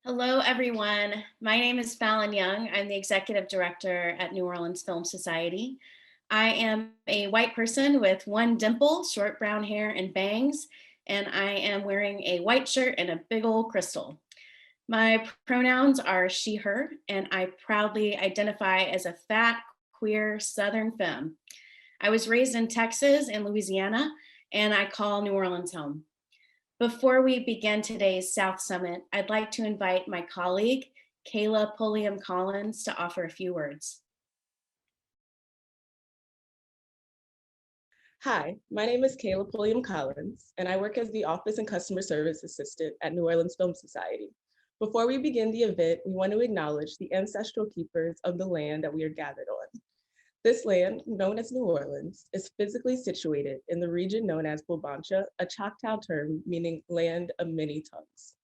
Hello, everyone. My name is Fallon Young. I'm the executive director at New Orleans Film Society. I am a white person with one dimple, short brown hair, and bangs, and I am wearing a white shirt and a big old crystal. My pronouns are she, her, and I proudly identify as a fat, queer Southern femme. I was raised in Texas and Louisiana, and I call New Orleans home. Before we begin today's South Summit, I'd like to invite my colleague, Kaila Pulliam Collins, to offer a few words. Hi, my name is Kaila Pulliam Collins, and I work as the Office and Customer Service Assistant at New Orleans Film Society. Before we begin the event, we want to acknowledge the ancestral keepers of the land that we are gathered on. This land, known as New Orleans, is physically situated in the region known as Bulbancha, a Choctaw term meaning land of many tongues.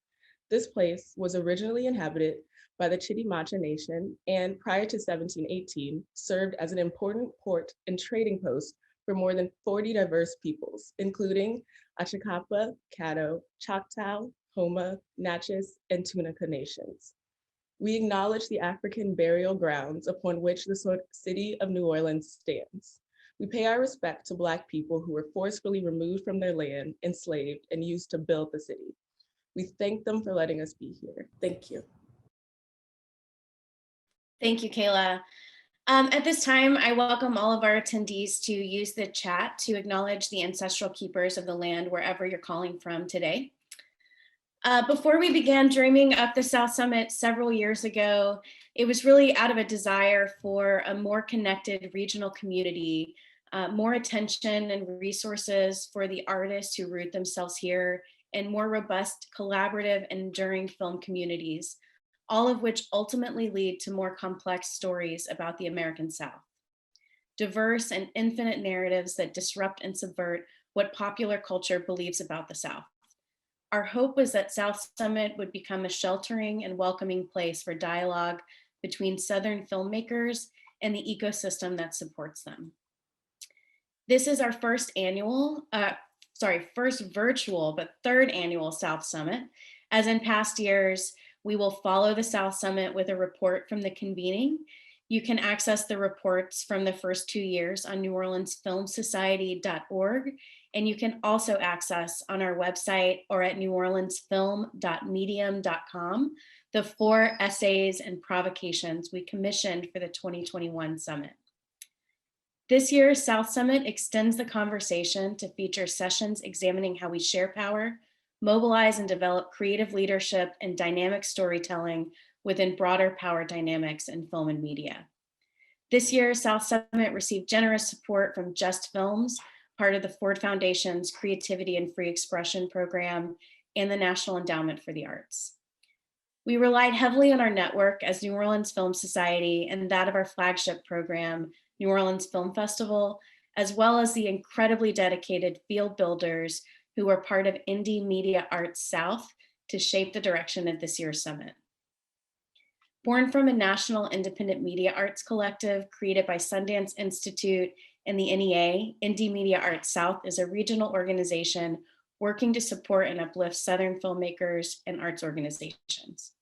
This place was originally inhabited by the Chitimacha Nation and prior to 1718 served as an important port and trading post for more than 40 diverse peoples, including Achakapa, Caddo, Choctaw, Homa, Natchez, and Tunica nations. We acknowledge the African burial grounds upon which the city of New Orleans stands. We pay our respect to Black people who were forcefully removed from their land, enslaved, and used to build the city. We thank them for letting us be here. Thank you. Thank you, Kaila. At this time, I welcome all of our attendees to use the chat to acknowledge the ancestral keepers of the land wherever you're calling from today. Before we began dreaming up the South Summit several years ago, it was really out of a desire for a more connected regional community, more attention and resources for the artists who root themselves here, and more robust, collaborative, and enduring film communities, all of which ultimately lead to more complex stories about the American South. Diverse and infinite narratives that disrupt and subvert what popular culture believes about the South. Our hope was that South Summit would become a sheltering and welcoming place for dialogue between Southern filmmakers and the ecosystem that supports them. This is our first virtual, but third annual South Summit. As in past years, we will follow the South Summit with a report from the convening. You can access the reports from the first 2 years on neworleansfilmsociety.org, and you can also access on our website or at neworleansfilm.medium.com the 4 essays and provocations we commissioned for the 2021 summit. This year's South Summit extends the conversation to feature sessions examining how we share power, mobilize and develop creative leadership and dynamic storytelling within broader power dynamics in film and media. This year, South Summit received generous support from JustFilms, part of the Ford Foundation's Creativity and Free Expression program, and the National Endowment for the Arts. We relied heavily on our network as New Orleans Film Society and that of our flagship program, New Orleans Film Festival, as well as the incredibly dedicated field builders who were part of Indie Media Arts South to shape the direction of this year's summit. Born from a national independent media arts collective created by Sundance Institute and the NEA, Indie Media Arts South is a regional organization working to support and uplift Southern filmmakers and arts organizations.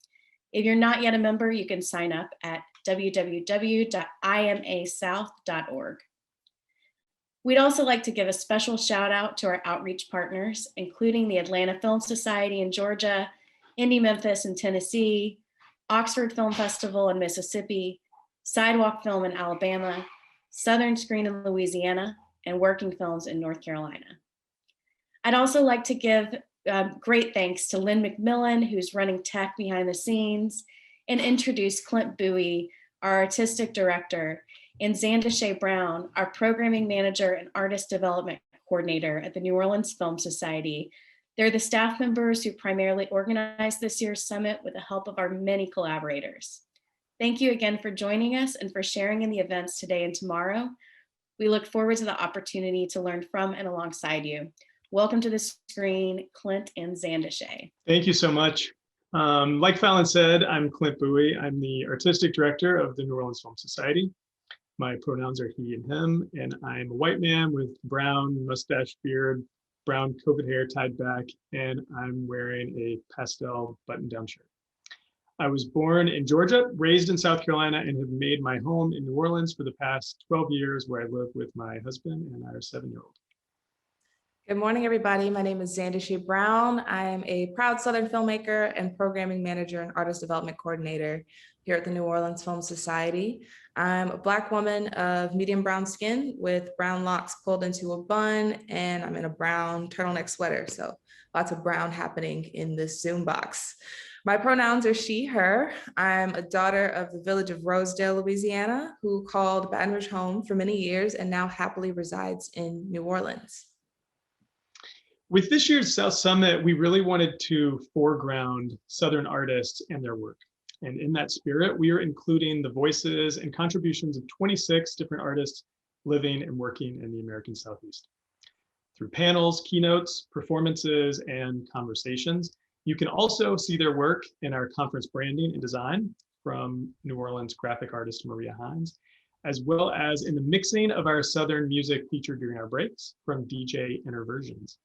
If you're not yet a member, you can sign up at www.imasouth.org. We'd also like to give a special shout out to our outreach partners, including the Atlanta Film Society in Georgia, Indie Memphis in Tennessee, Oxford Film Festival in Mississippi, Sidewalk Film in Alabama, Southern Screen in Louisiana, and Working Films in North Carolina. I'd also like to give great thanks to Lynn McMillan, who's running tech behind the scenes, and introduce Clint Bowie, our artistic director, and Zandashé Brown, our programming manager and artist development coordinator at the New Orleans Film Society. They're the staff members who primarily organized this year's summit with the help of our many collaborators. Thank you again for joining us and for sharing in the events today and tomorrow. We look forward to the opportunity to learn from and alongside you. Welcome to the screen, Clint and Zandashé. Thank you so much. Like Fallon said, I'm Clint Bowie. I'm the artistic director of the New Orleans Film Society. My pronouns are he and him, and I'm a white man with brown mustache, beard, brown COVID hair tied back, and I'm wearing a pastel button-down shirt. I was born in Georgia, raised in South Carolina, and have made my home in New Orleans for the past 12 years, where I live with my husband and our 7-year-old. Good morning, everybody. My name is Zandashé Brown. I'm a proud Southern filmmaker and programming manager and artist development coordinator here at the New Orleans Film Society. I'm a Black woman of medium brown skin with brown locks pulled into a bun, and I'm in a brown turtleneck sweater. So lots of brown happening in this Zoom box. My pronouns are she, her. I'm a daughter of the village of Rosedale, Louisiana, who called Baton Rouge home for many years and now happily resides in New Orleans. With this year's South Summit, we really wanted to foreground Southern artists and their work. And in that spirit, we are including the voices and contributions of 26 different artists living and working in the American Southeast. Through panels, keynotes, performances, and conversations, you can also see their work in our conference branding and design from New Orleans graphic artist Maria Hines, as well as in the mixing of our Southern music featured during our breaks from DJ Interversions.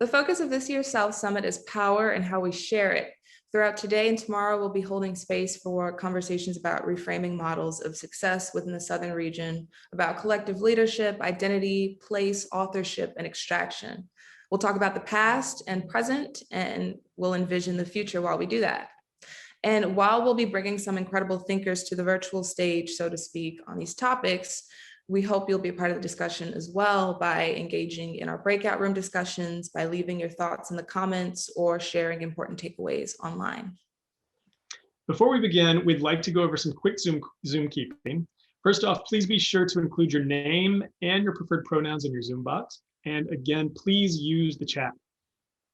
The focus of this year's South Summit is power and how we share it. Throughout today and tomorrow, we'll be holding space for conversations about reframing models of success within the Southern region, about collective leadership, identity, place, authorship, and extraction. We'll talk about the past and present, and we'll envision the future while we do that. And while we'll be bringing some incredible thinkers to the virtual stage, so to speak, on these topics, we hope you'll be a part of the discussion as well by engaging in our breakout room discussions, by leaving your thoughts in the comments, or sharing important takeaways online. Before we begin, we'd like to go over some quick Zoom keeping. First off, please be sure to include your name and your preferred pronouns in your Zoom box. And again, please use the chat.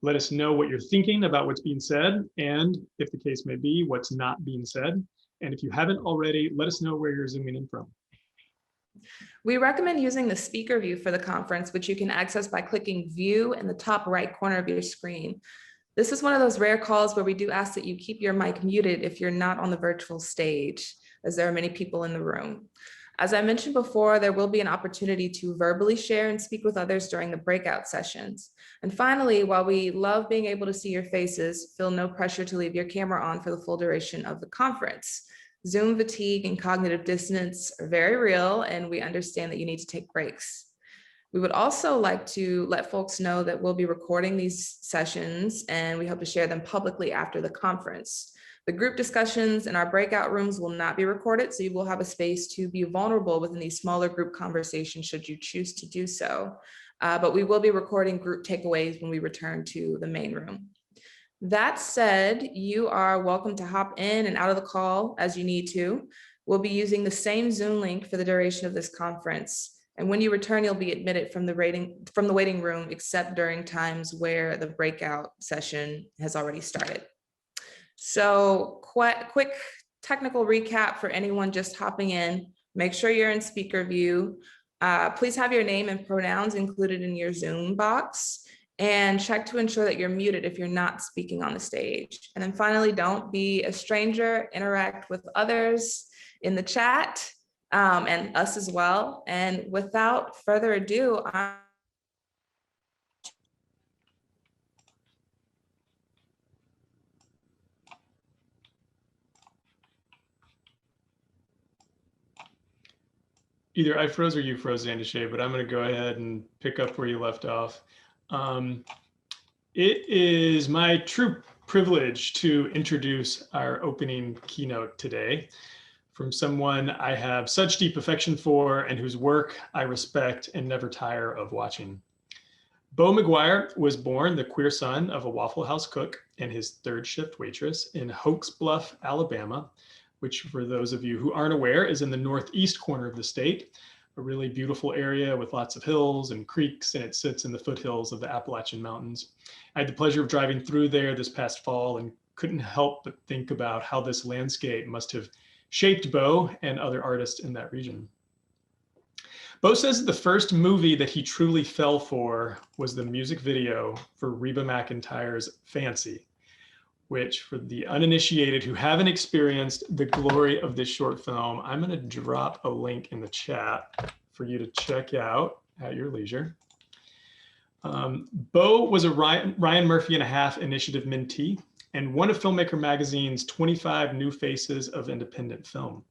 Let us know what you're thinking about what's being said, and if the case may be, what's not being said. And if you haven't already, let us know where you're zooming in from. We recommend using the speaker view for the conference, which you can access by clicking view in the top right corner of your screen. This is one of those rare calls where we do ask that you keep your mic muted if you're not on the virtual stage, as there are many people in the room. As I mentioned before, there will be an opportunity to verbally share and speak with others during the breakout sessions. And finally, while we love being able to see your faces, feel no pressure to leave your camera on for the full duration of the conference. Zoom fatigue and cognitive dissonance are very real, and we understand that you need to take breaks. We would also like to let folks know that we'll be recording these sessions, and we hope to share them publicly after the conference. The group discussions in our breakout rooms will not be recorded, so you will have a space to be vulnerable within these smaller group conversations should you choose to do so. But we will be recording group takeaways when we return to the main room. That said, you are welcome to hop in and out of the call as you need to. We'll be using the same Zoom link for the duration of this conference. And when you return, you'll be admitted from the waiting room, except during times where the breakout session has already started. So quick technical recap for anyone just hopping in. Make sure you're in speaker view. Please have your name and pronouns included in your Zoom box, and check to ensure that you're muted if you're not speaking on the stage. And then finally, don't be a stranger, interact with others in the chat and us as well. And without further ado, Either I froze or you froze, Zandashé, but I'm going to go ahead and pick up where you left off. It is my true privilege to introduce our opening keynote today from someone I have such deep affection for and whose work I respect and never tire of watching. Beau McGuire was born the queer son of a Waffle House cook and his third shift waitress in Hoax Bluff, Alabama, which for those of you who aren't aware is in the northeast corner of the state, a really beautiful area with lots of hills and creeks, and it sits in the foothills of the Appalachian Mountains. I had the pleasure of driving through there this past fall and couldn't help but think about how this landscape must have shaped Beau and other artists in that region. Beau says that the first movie that he truly fell for was the music video for Reba McEntire's Fancy, which for the uninitiated who haven't experienced the glory of this short film, I'm going to drop a link in the chat for you to check out at your leisure. Beau was a Ryan Murphy and a Half Initiative mentee and one of Filmmaker Magazine's 25 New Faces of Independent Film.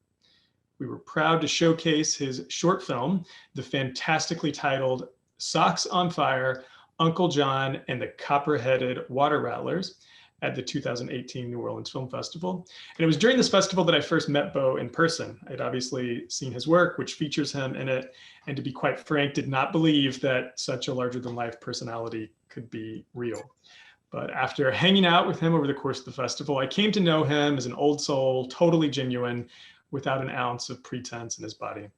We were proud to showcase his short film, the fantastically titled Socks on Fire, Uncle John and the Copper-Headed Water Rattlers at the 2018 New Orleans Film Festival. And it was during this festival that I first met Beau in person. I'd obviously seen his work, which features him in it, and to be quite frank, did not believe that such a larger-than-life personality could be real. But after hanging out with him over the course of the festival, I came to know him as an old soul, totally genuine, without an ounce of pretense in his body.